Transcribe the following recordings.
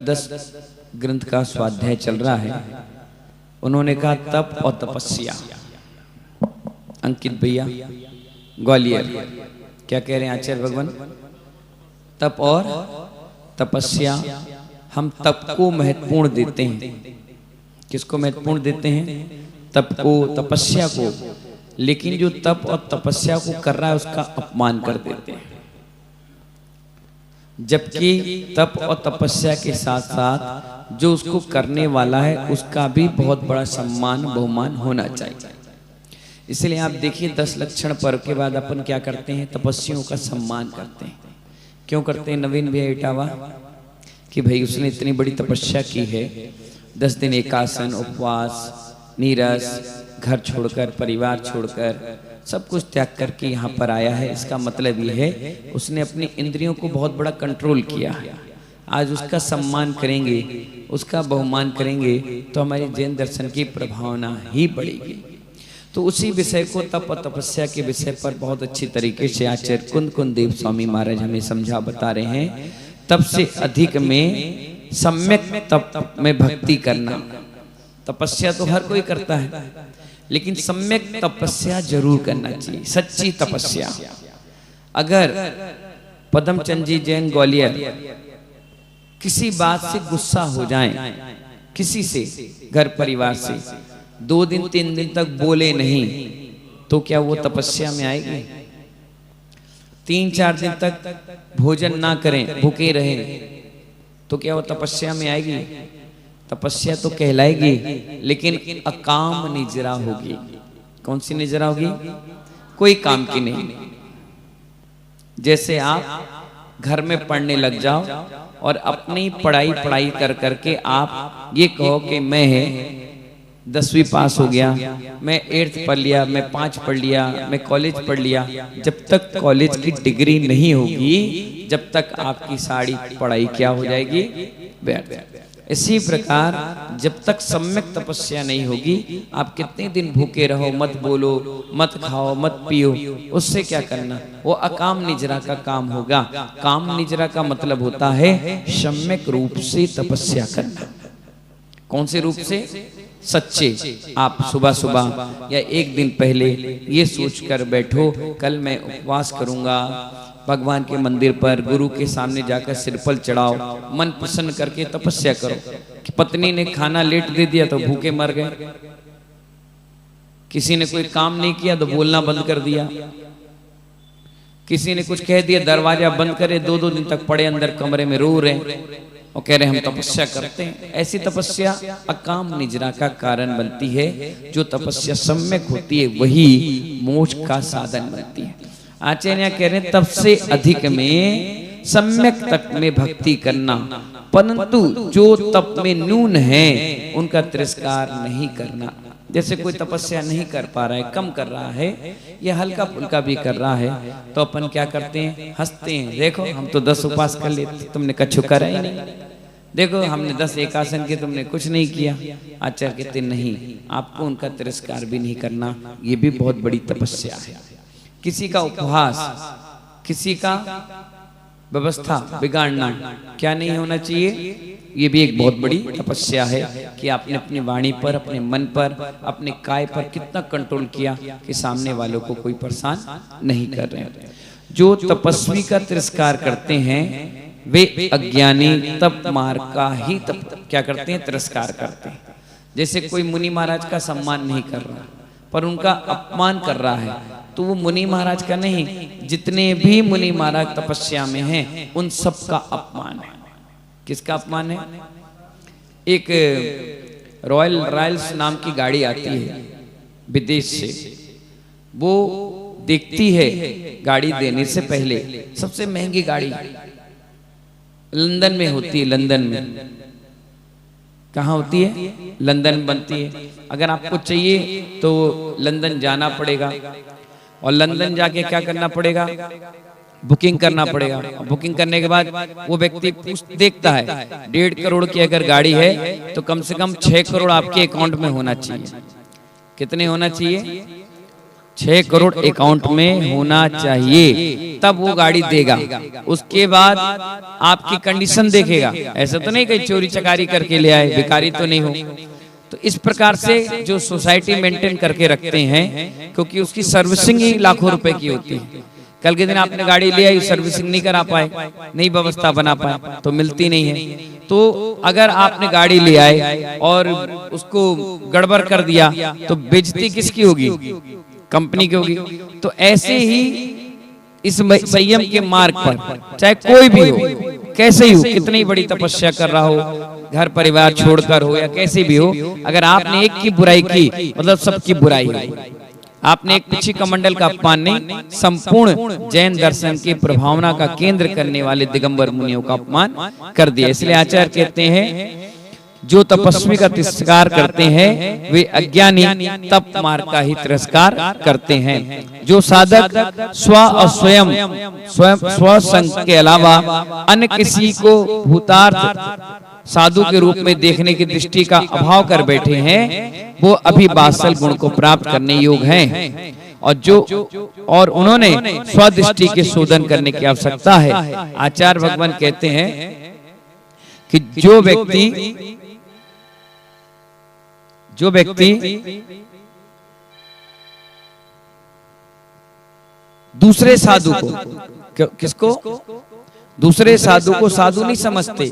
10 ग्रंथ का स्वाध्याय चल रहा है। उन्होंने कहा तप और तपस्या। अंकित भैया ग्वालियर क्या कह रहे हैं आचार्य भगवान? तप और तपस्या। हम तप को महत्वपूर्ण देते हैं। किसको महत्वपूर्ण देते हैं? तप को, तपस्या को। लेकिन जो तप और तपस्या को कर रहा है उसका अपमान कर देते हैं। जबकि तप और तपस्या के साथ साथ जो उसको करने वाला है उसका भी बहुत बड़ा सम्मान बहुमान होना चाहिए। इसलिए आप देखिए 10 लक्षण पर्व के बाद अपन क्या करते हैं? तपस्वियों का सम्मान करते हैं। क्यों करते हैं? नवीन भैया इटावा कि भाई उसने इतनी बड़ी तपस्या की है, 10 दिन एकासन, उपवास, नीरस, घर छोड़कर, परिवार छोड़कर, सब कुछ त्याग करके यहाँ पर आया है। इसका मतलब ये है उसने अपनी इंद्रियों को बहुत बड़ा कंट्रोल किया है। आज उसका सम्मान करेंगे, उसका बहुमान करेंगे तो हमारे जैन दर्शन की प्रभावना ही बढ़ेगी। तो उसी विषय को, तप और तपस्या के विषय पर बहुत अच्छी तरीके से आचार्य कुंद देव स्वामी महाराज हमें समझा बता रहे हैं। तप से अधिक में सम्यक तप में भक्ति करना। तपस्या तो हर कोई करता है, लेकिन सम्यक तपस्या जरूर करना चाहिए, सच्ची तपस्या। अगर पदमचंद जी जैन ग्वालियर किसी बात से गुस्सा हो जाएं, किसी से, घर परिवार से, 2 दिन 3 दिन तक बोले नहीं, तो क्या वो तपस्या में आएगी? 3-4 दिन तक भोजन ना करें, भूखे रहें, तो क्या वो तपस्या में आएगी? तपस्या तो कहलाएगी, लेकिन अकाम निजरा होगी। कौन सी निजरा होगी? कोई काम की नहीं। जैसे आप घर में पढ़ने लग जाओ और अपनी पढ़ाई कर करके आप ये कहो कि मैं 10वीं पास हो गया, मैं 8th पढ़ लिया, मैं 5 पढ़ लिया, मैं कॉलेज पढ़ लिया। जब तक कॉलेज की डिग्री नहीं होगी, जब तक आपकी सारी पढ़ाई क्या हो जाएगी? व्यर्थ। इसी प्रकार जब तक सम्यक तपस्या नहीं होगी, आप कितने दिन भूखे रहो, मत बोलो, मत खाओ, मत पियो, उससे क्या करना? वो अकाम निजरा का काम होगा। काम निजरा का मतलब होता है सम्यक रूप से तपस्या करना। कौन से रूप से? सच्चे। आप सुबह सुबह या 1 दिन पहले ये सोचकर बैठो कल मैं उपवास करूंगा, भगवान के मंदिर पर गुरु के सामने जाकर सिरपल चढ़ाओ, मन प्रसन्न करके तपस्या करो। कि पत्नी ने खाना लेट दे दिया तो भूखे मर गए, किसी ने कोई काम नहीं किया तो बोलना बंद कर दिया, किसी ने कुछ कह दिया दरवाजा बंद करे, 2-2 दिन तक पड़े अंदर कमरे में रो रहे और कह रहे हम तपस्या करते हैं। ऐसी तपस्या अकाम निजरा का कारण बनती है। जो तपस्या सम्यक होती है वही मोक्ष का साधन बनती है। आचार्य कह रहे हैं तप से अधिक में सम्यक तप में भक्ति करना, परंतु जो तप में न्यून है उनका तिरस्कार नहीं करना। जैसे कोई तपस्या नहीं कर पा रहा है, कम कर रहा है, या हल्का फुल्का भी कर रहा है, तो अपन क्या करते हैं? हंसते हैं। देखो हम तो 10 उपवास कर लेते, तुमने कछु करा ही नहीं। देखो हमने 10 एकासन के, तुमने कुछ नहीं किया। आचार्य कहते नहीं, आपको उनका तिरस्कार भी नहीं करना। ये भी बहुत बड़ी तपस्या है। किसी का उपहास, किसी का व्यवस्था बिगाड़ना क्या नहीं होना चाहिए? ये भी एक बहुत बड़ी तपस्या है कि आपने अपनी वाणी पर, अपने मन पर, अपने काय पर कितना कंट्रोल किया कि सामने वालों को कोई परेशान नहीं कर रहे हैं। जो तपस्वी का तिरस्कार करते हैं वे अज्ञानी तप मार्ग का ही क्या करते हैं? तिरस्कार करते हैं। जैसे कोई मुनि महाराज का सम्मान नहीं कर रहा पर उनका अपमान कर रहा है, तो वो मुनि महाराज का नहीं, जितने भी मुनि महाराज तपस्या में हैं उन सब का अपमान है। किसका अपमान है? एक रॉयल्स नाम की गाड़ी आती है विदेश से, वो देखती है गाड़ी देने से पहले सबसे महंगी गाड़ी लंदन में होती है। लंदन में कहाँ होती है? लंदन में बनती है। अगर आपको चाहिए तो लंदन जाना पड़ेगा, और लंदन जाके क्या करना पड़ेगा? बुकिंग करना पड़ेगा। और बुकिंग करने के बाद वो व्यक्ति देखता है 1.5 करोड़ की अगर गाड़ी है तो कम से कम 6 करोड़ आपके अकाउंट में होना चाहिए। कितने होना चाहिए? 6 करोड़ अकाउंट में होना चाहिए, तब वो गाड़ी देगा। उसके बाद आपकी कंडीशन देखेगा, ऐसा तो नहीं कहीं चोरी चकारी करके ले आए, भिखारी तो नहीं हो। तो इस प्रकार से जो सोसाइटी मेंटेन करके रखते हैं, क्योंकि उसकी सर्विसिंग ही लाखों रुपए की होती है। कल के दिन आपने गाड़ी ले आई, सर्विसिंग नहीं करा पाए, नहीं व्यवस्था बना पाए, तो मिलती नहीं है। तो अगर आपने गाड़ी ले आए और उसको गड़बड़ कर दिया तो बेइज्जती किसकी होगी? कंपनी की होगी। तो ऐसे ही इस संयम के मार्ग पर चाहे कोई भी हो, कैसे ही हो, कितनी बड़ी तपस्या कर रहा हो, घर परिवार छोड़कर हो या कैसे भी हो, अगर आपने एक की बुराई की मतलब सबकी बुराई है। आपने एक पिछी कमंडल का अपमान नहीं, संपूर्ण जैन दर्शन की प्रभावना का केंद्र करने वाले दिगंबर मुनियों का अपमान कर दिया। इसलिए आचार्य कहते हैं जो तपस्वी का तिरस्कार करते हैं वे अज्ञानी तप मार्ग का ही तिरस्कार करते हैं। जो साधक स्व और स्व संग के अलावा अन्य किसी को भूतार्थ साधु के रूप में देखने की दृष्टि का अभाव कर बैठे हैं, वो अभी बासल गुण को प्राप्त करने योग्य हैं। और उन्होंने स्वदृष्टि के शोधन करने की आवश्यकता है। आचार्य भगवान कहते हैं कि जो व्यक्ति दूसरे साधु को, किसको? दूसरे साधु को साधु नहीं समझते,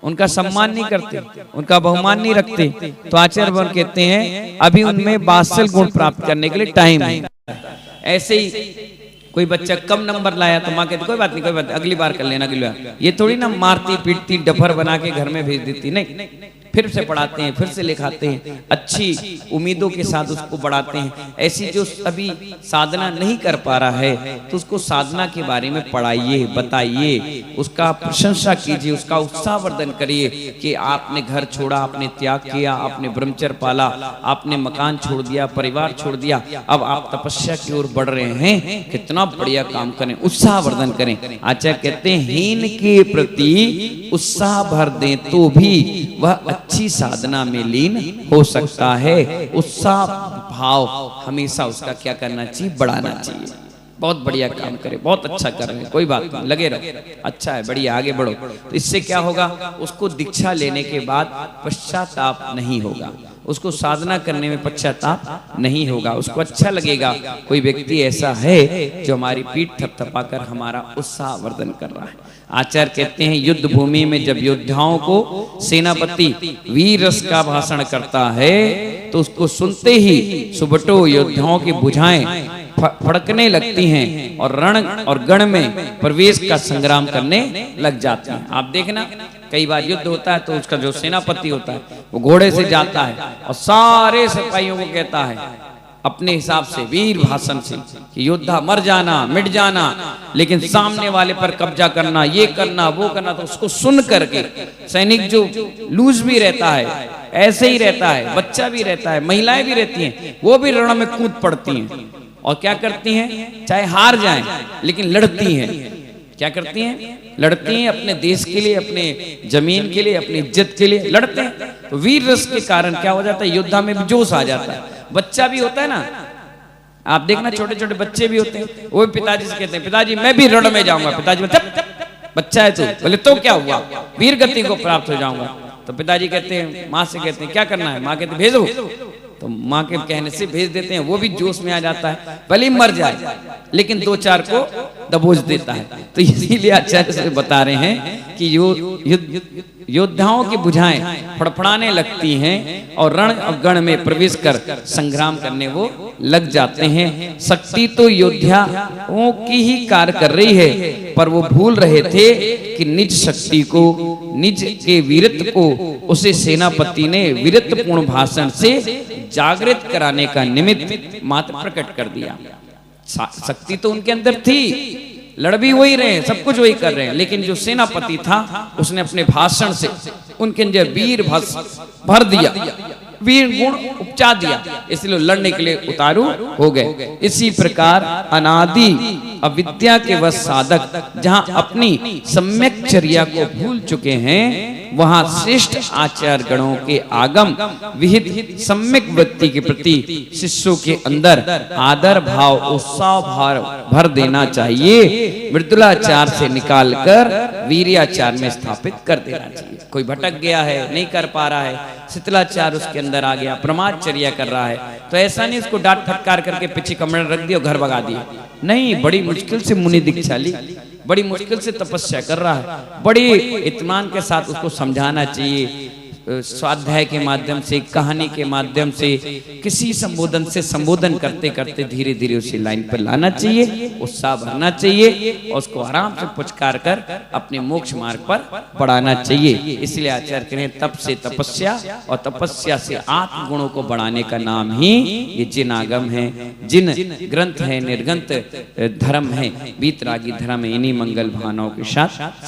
उनका सम्मान नहीं करते, उनका बहुमान नहीं रखते, तो आचार्य भगवान कहते हैं अभी उनमें बासल गुण प्राप्त करने के लिए टाइम है। ऐसे ही कोई बच्चा कम नंबर लाया तो माँ कहती कोई बात नहीं, कोई बात नहीं, अगली बार कर लेना, अगली बार। ये थोड़ी ना मारती पीटती डफर बना के घर में भेज देती, नहीं, फिर से पढ़ाते हैं, फिर से लिखाते हैं, अच्छी उम्मीदों के साथ उसको बढ़ाते हैं। ऐसी जो अभी साधना नहीं कर पा रहा है तो उसको साधना के बारे में पढ़ाइए, बताइए, उसका प्रशंसा कीजिए, उसका उत्साहवर्धन करिए कि आपने घर छोड़ा, आपने त्याग किया, आपने ब्रह्मचर्य पाला, आपने मकान छोड़ दिया, परिवार छोड़ दिया, अब आप तपस्या की ओर बढ़ रहे हैं, कितना बढ़िया काम करें, उत्साहवर्धन करें। आचार्य कहते हैं हीन के प्रति उत्साह भर दें तो भी वह अच्छी साधना में लीन हो सकता है। उत्साह भाव हमेशा उसका क्या करना चाहिए? बढ़ाना चाहिए। बहुत बढ़िया काम करे, बहुत अच्छा कर रहे हैं, कोई बात नहीं, लगे रहो, अच्छा है, बढ़िया, आगे बढ़ो। तो इससे क्या होगा? उसको दीक्षा लेने के बाद पश्चाताप नहीं होगा, उसको साधना करने में पश्चाताप नहीं होगा, उसको अच्छा लगेगा कोई व्यक्ति ऐसा है जो हमारी पीठ थपथपाकर हमारा उत्साहवर्धन कर रहा है। आचार्य कहते हैं युद्ध भूमि में जब योद्धाओं को सेनापति वीर रस का भाषण करता है तो उसको सुनते ही सुबटो योद्धाओं की भुजाएं फड़कने लगती हैं और रण और गण में प्रवेश का संग्राम करने लग जाते हैं। आप देखना कई बार युद्ध होता है तो उसका जो सेनापति होता है वो घोड़े से जाता है और सारे सिपाहियों को कहता है अपने हिसाब से वीर भाषण से कि योद्धा मर जाना, मिट जाना, लेकिन सामने वाले पर कब्जा करना, ये करना, वो करना। तो उसको सुन करके सैनिक जो लूज भी रहता है, ऐसे ही रहता है, बच्चा भी रहता है, महिलाएं भी रहती हैं, वो भी रण में कूद पड़ती हैं और क्या करती हैं? चाहे हार जाएं लेकिन लड़ती हैं। क्या करती हैं? लड़ती हैं अपने देश के लिए, अपने जमीन के लिए, अपनी इज्जत के लिए लड़ते हैं। तो वीर रस के कारण क्या हो जाता है? योद्धा में भी जोश आ जाता है। बच्चा भी होता है ना, आप देखना छोटे छोटे बच्चे भी होते हैं, वो भी पिताजी से कहते हैं पिताजी मैं भी रण में जाऊंगा। पिताजी बच्चा है तू, बोले तो क्या हुआ? वीर गति को प्राप्त हो जाऊंगा। तो पिताजी कहते हैं, माँ से कहते हैं क्या करना है? माँ कहते भेजो। तो माँ के कहने से भेज देते हैं, वो भी जोश में आ जाता है, भले ही मर जाए लेकिन दो चार को दबोच देता है। तो इसीलिए आचार्य से बता रहे हैं कि योद्धाओं की भुजाएं फड़फड़ाने लगती हैं और रण और गण में प्रवेश कर संग्राम करने वो लग जाते हैं। शक्ति तो योद्धाओं की ही कार्य कर रही है, पर वो भूल रहे थे कि निज शक्ति को, निज के वीरत्व को उसे सेनापति ने वीरत्वपूर्ण भाषण से जागृत कराने का निमित्त मात्र प्रकट कर दिया। शक्ति तो उनके अंदर थी, लड़ भी वही रहे, सब कुछ वही कर रहे हैं, लेकिन जो सेनापति था उसने अपने भाषण से उनके अंदर वीर भर दिया, वीर गुण उपचा दिया, इसलिए लड़ने के लिए उतारू हो गए। इसी प्रकार अनादि अविद्या के वश साधक जहां अपनी सम्यक चर्या को भूल चुके हैं वहां श्रेष्ठ आचार्य गणों के आगम विहित सम्यक व्यक्ति के प्रति शिष्यों के अंदर आदर भाव उत्साह भर देना चाहिए। मृदुलाचार से निकालकर वीर्याचार में स्थापित कर देना चाहिए। कोई भटक गया है, नहीं कर पा रहा है, शिथिलाचार उसके अंदर आ गया, प्रमादचर्या कर रहा है, तो ऐसा नहीं उसको डांट फटकार करके पीछे कमरे रख दिया, घर भगा दिया। नहीं, बड़ी मुश्किल से मुनि दीक्षा ली, बड़ी मुश्किल से तपस्या कर रहा है, बड़ी इत्मीनान के साथ उसको समझाना चाहिए। स्वाध्याय के माध्यम से, कहानी के माध्यम से, किसी संबोधन से संबोधन करते करते धीरे धीरे उसी लाइन पर लाना चाहिए, उत्साह भरना चाहिए और उसको आराम से पुचकार कर अपने मोक्ष मार्ग पर बढ़ाना चाहिए। इसलिए आचार्य कह रहे हैं तप से तपस्या और तपस्या से आत्म गुणों को बढ़ाने का नाम ही ये जिन आगम है, जिन ग्रंथ है, निर्ग्रंथ धर्म है, वीतरागी धर्म है, इन्हीं मंगल भावनाओं के साथ